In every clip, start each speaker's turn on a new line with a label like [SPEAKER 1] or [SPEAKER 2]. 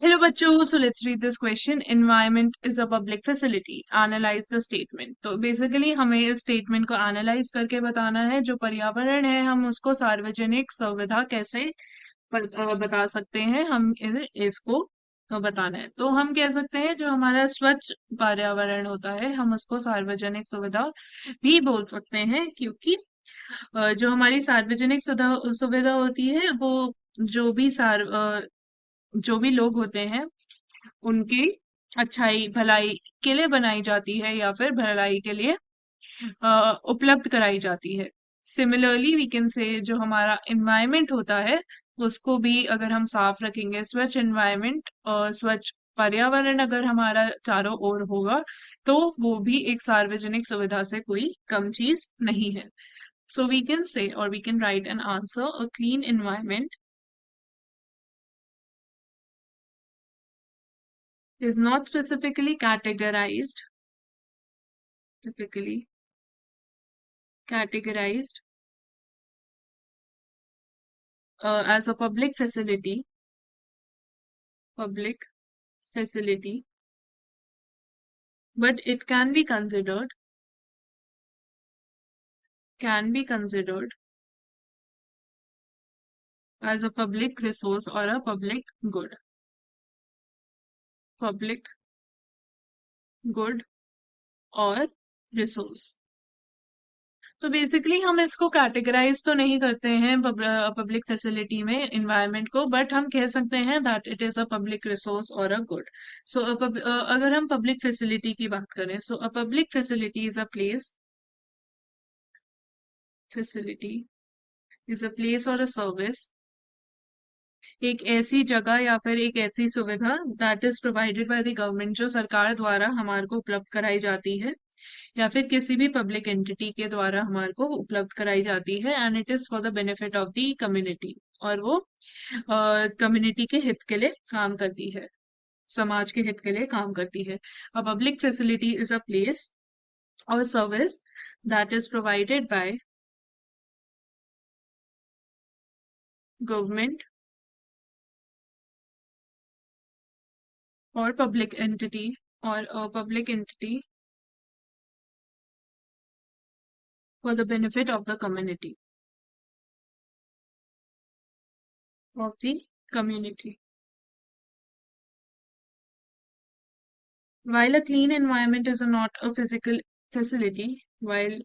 [SPEAKER 1] Hello बच्चों, so let's read this question. Environment is a public facility. Analyze the statement. तो basically हमें इस statement को analyse करके बताना है। जो पर्यावरण है हम उसको सार्वजनिक सुविधा कैसे बता सकते हैं। हम इसको बताना है। तो हम कह सकते हैं जो हमारा स्वच्छ पर्यावरण होता है हम उसको सार्वजनिक सुविधा भी बोल सकते हैं, क्योंकि जो हमारी सार्वजनिक सुविधा सुविधा होती है वो जो भी जो भी लोग होते हैं उनकी अच्छाई भलाई के लिए बनाई जाती है या फिर भलाई के लिए उपलब्ध कराई जाती है। सिमिलरली वी कैन से जो हमारा एनवायरनमेंट होता है उसको भी अगर हम साफ रखेंगे, स्वच्छ एनवायरनमेंट और स्वच्छ पर्यावरण अगर हमारा चारों ओर होगा तो वो भी एक सार्वजनिक सुविधा से कोई कम चीज नहीं है। सो वी कैन से और we can write an answer, a clean environment is not specifically typically categorized as a public facility, but it can be considered as a public resource or a public good और resource. तो basically हम इसको categorise तो नहीं करते हैं public facility में environment को, बट हम कह सकते हैं that it is a public resource और अ गुड। सो अगर हम पब्लिक फैसिलिटी की बात करें, so a public facility is a place facility is a place or a service, एक ऐसी जगह या फिर एक ऐसी सुविधा that is provided by the government, जो सरकार द्वारा हमारे को उपलब्ध कराई जाती है या फिर किसी भी पब्लिक एंटिटी के द्वारा हमारे को उपलब्ध कराई जाती है, and it is for the benefit of the community, और वो कम्युनिटी के हित के लिए काम करती है, समाज के हित के लिए काम करती है। A public facility is a place or service that is provided by government or public entity or public entity for the benefit of the community. While a clean environment is not a physical facility, while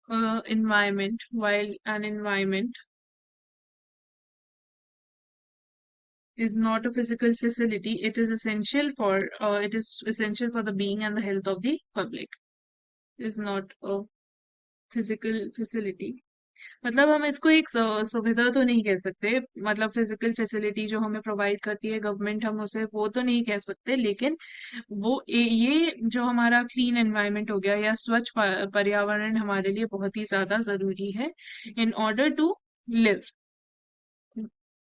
[SPEAKER 1] an environment is not a physical facility, it is essential for the being and the health of the public. It is not a physical facility. मतलब हम इसको एक सुविधा तो नहीं कह सकते, मतलब फिजिकल फैसिलिटी जो हमें प्रोवाइड करती है गवर्नमेंट हम उसे वो तो नहीं कह सकते, लेकिन ये जो हमारा क्लीन एनवायरनमेंट हो गया या स्वच्छ पर्यावरण हमारे लिए बहुत ही ज्यादा जरूरी है in order to live.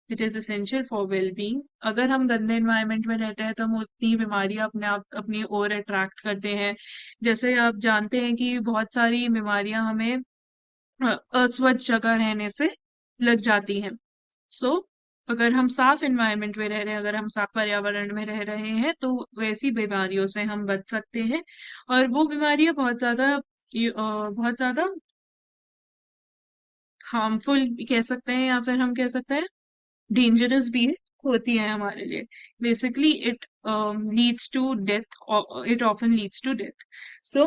[SPEAKER 1] It is essential for well being. अगर हम गंदे एनवायरनमेंट में रहते हैं तो हम उतनी बीमारियां अपने आप अपनी ओर अट्रैक्ट करते हैं। जैसे आप जानते हैं कि बहुत सारी बीमारियां हमें अस्वच्छ जगह रहने से लग जाती हैं। सो अगर हम साफ एनवायरनमेंट में रह रहे हैं, अगर हम साफ पर्यावरण में रह रहे हैं तो वैसी बीमारियों से हम बच सकते हैं। और वो बीमारियां बहुत ज्यादा हार्मफुल भी कह सकते हैं या फिर हम कह सकते हैं डेंजरस भी होती है हमारे लिए। Basically leads to death it often leads to death. So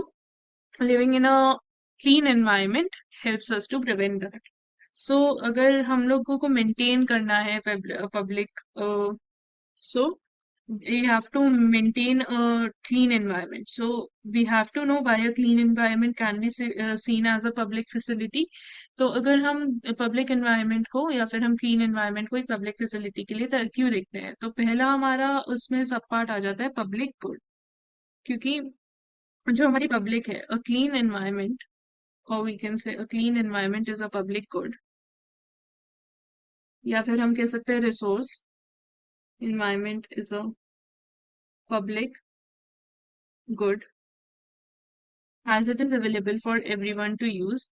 [SPEAKER 1] living in a clean environment helps us to prevent that. So अगर हम लोगों को मेंटेन करना है public, so we have to maintain a clean environment. So we have to know why a clean environment can be seen as a public facility. तो अगर हम public environment को या फिर हम क्लीन एनवायरनमेंट को एक पब्लिक फैसिलिटी के लिए क्यों देखते हैं, तो पहला हमारा उसमें सब पार्ट आ जाता है पब्लिक गुड। क्योंकि जो हमारी पब्लिक है, अ क्लीन एनवायरनमेंट, और we can say a clean environment is a public good, या फिर हम कह सकते हैं resource environment is a public good as it is available for everyone to use,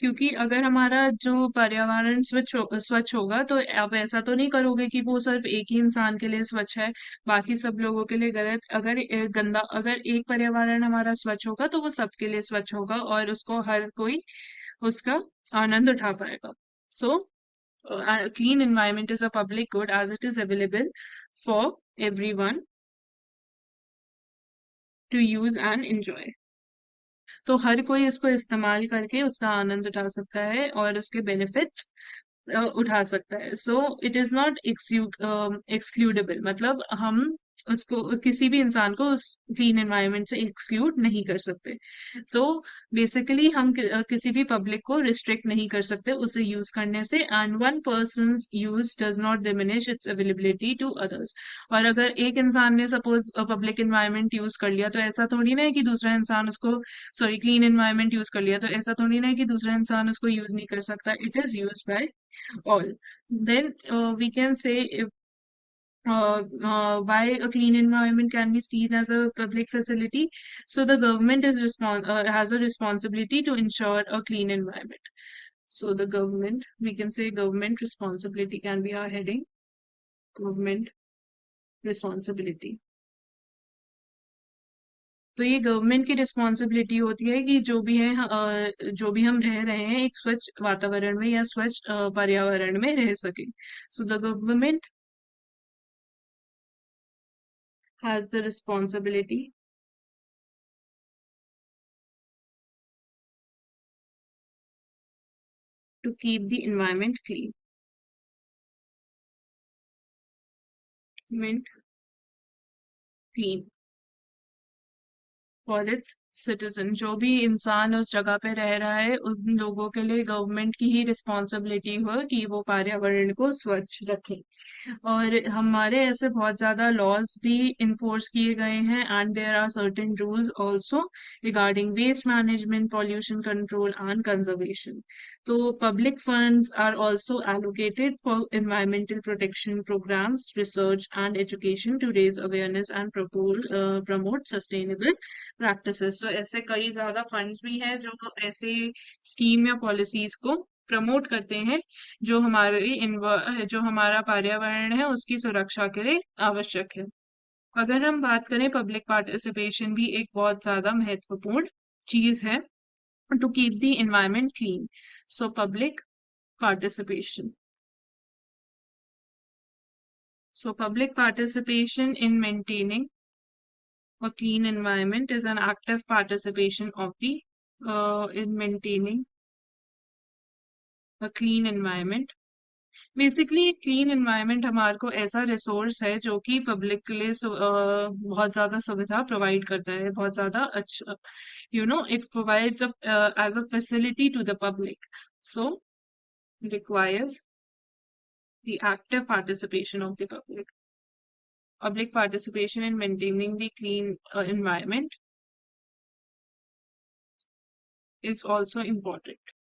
[SPEAKER 1] क्योंकि अगर हमारा जो पर्यावरण स्वच्छ होगा, तो आप ऐसा तो नहीं करोगे कि वो सिर्फ एक ही इंसान के लिए स्वच्छ है, बाकी सब लोगों के लिए गलत। अगर गंदा, अगर एक पर्यावरण हमारा स्वच्छ होगा तो वो सबके लिए स्वच्छ होगा और उसको हर कोई उसका आनंद उठा पाएगा। सो clean environment is a public good as it is available for everyone to use and enjoy. तो हर कोई इसको इस्तेमाल करके उसका आनंद उठा सकता है और उसके बेनिफिट्स उठा सकता है। So it is not excludable, मतलब हम उसको, किसी भी इंसान को उस क्लीन एनवायरनमेंट से एक्सक्लूड नहीं कर सकते। तो बेसिकली हम किसी भी पब्लिक को रिस्ट्रिक्ट नहीं कर सकते उसे यूज करने से। And one person's use does not diminish its availability to others. और अगर एक इंसान ने सपोज पब्लिक एनवायरनमेंट यूज कर लिया, तो ऐसा थोड़ी ना है कि दूसरा इंसान उसको, सॉरी, क्लीन एनवायरनमेंट यूज कर लिया तो ऐसा थोड़ी ना है कि दूसरा इंसान उसको यूज नहीं कर सकता। It is use by all. Then we can say if, why a clean environment can be seen as a public facility. So the government has a responsibility to ensure a clean environment. So the government, we can say government responsibility can be our heading. Government responsibility. तो ये government की responsibility होती है कि जो भी है, जो भी हम रह रहे हैं एक स्वच्छ वातावरण में या स्वच्छ पर्यावरण में रह सके। So the government has the responsibility to keep the environment clean. Environment clean for its citizen. जो भी इंसान उस जगह पे रह रहा है उन लोगों के लिए गवर्नमेंट की ही रिस्पॉन्सिबिलिटी हो कि वो पर्यावरण को स्वच्छ रखे। और हमारे ऐसे बहुत ज्यादा लॉज भी इन्फोर्स किए गए हैं and there are certain rules also regarding waste management, pollution control and conservation. तो public funds are also allocated for environmental protection programs, research and education to raise awareness and promote sustainable practices. तो ऐसे कई ज्यादा funds भी हैं जो ऐसे scheme या पॉलिसीज को प्रमोट करते हैं जो जो हमारा पर्यावरण है उसकी सुरक्षा के लिए आवश्यक है। अगर हम बात करें, पब्लिक पार्टिसिपेशन भी एक बहुत ज्यादा महत्वपूर्ण चीज है to keep the environment clean. So public participation, so public participation in maintaining a clean environment is an active participation of the in maintaining a clean environment. Basically clean environment हमारे को ऐसा रिसोर्स है जो कि public के लिए बहुत ज्यादा सुविधा प्रोवाइड करता है, बहुत ज्यादा अच्छा, it provides as a facility to the public. So requires the active participation of the public. Public participation in maintaining the clean environment is also important.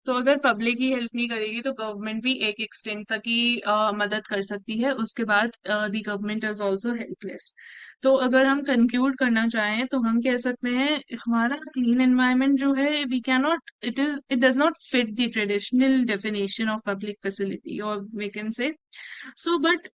[SPEAKER 1] तो अगर पब्लिक ही हेल्प नहीं करेगी तो गवर्नमेंट भी एक एक्सटेंट तक ही मदद कर सकती है, उसके बाद the government is also helpless. तो अगर हम कंक्लूड करना चाहें तो हम कह सकते हैं हमारा क्लीन एनवायरनमेंट जो है, we can not, it does not fit the traditional definition of public facility, और we can say so, but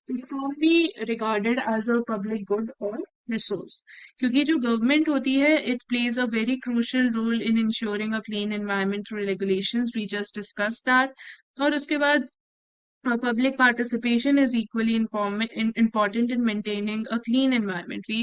[SPEAKER 1] it can't be regarded as a public good or resource, क्योंकि जो गवर्नमेंट होती है it plays a very crucial role in ensuring a clean environment through regulations, we just discussed that। और उसके बाद public participation is equally important in maintaining a clean environment, we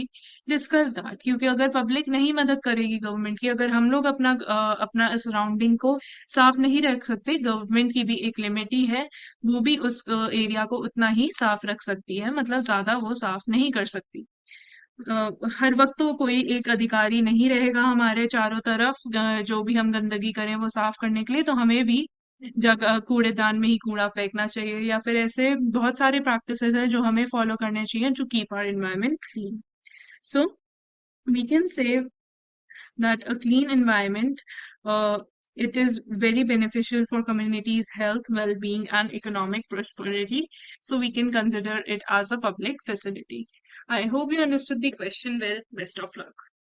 [SPEAKER 1] discuss that। क्योंकि अगर public नहीं मदद करेगी government की, अगर हम लोग अपना सराउंडिंग को साफ नहीं रख सकते, गवर्नमेंट की भी एक लिमिट ही है, वो भी उस एरिया को उतना ही साफ रख सकती है, मतलब ज्यादा वो साफ नहीं कर सकती। हर वक्त तो कोई एक अधिकारी नहीं रहेगा हमारे चारों तरफ, जो भी हम गंदगी करें वो साफ करने के लिए, तो हमें भी जगह कूड़ेदान में ही कूड़ा फेंकना चाहिए, या फिर ऐसे बहुत सारे प्रैक्टिसेस हैं जो हमें फॉलो करने चाहिए to keep our environment clean. So we can say that a clean environment, it is very beneficial for communities health, well-being and economic prosperity, so we can consider it as a public facility। I hope you understood the question well. Best of luck।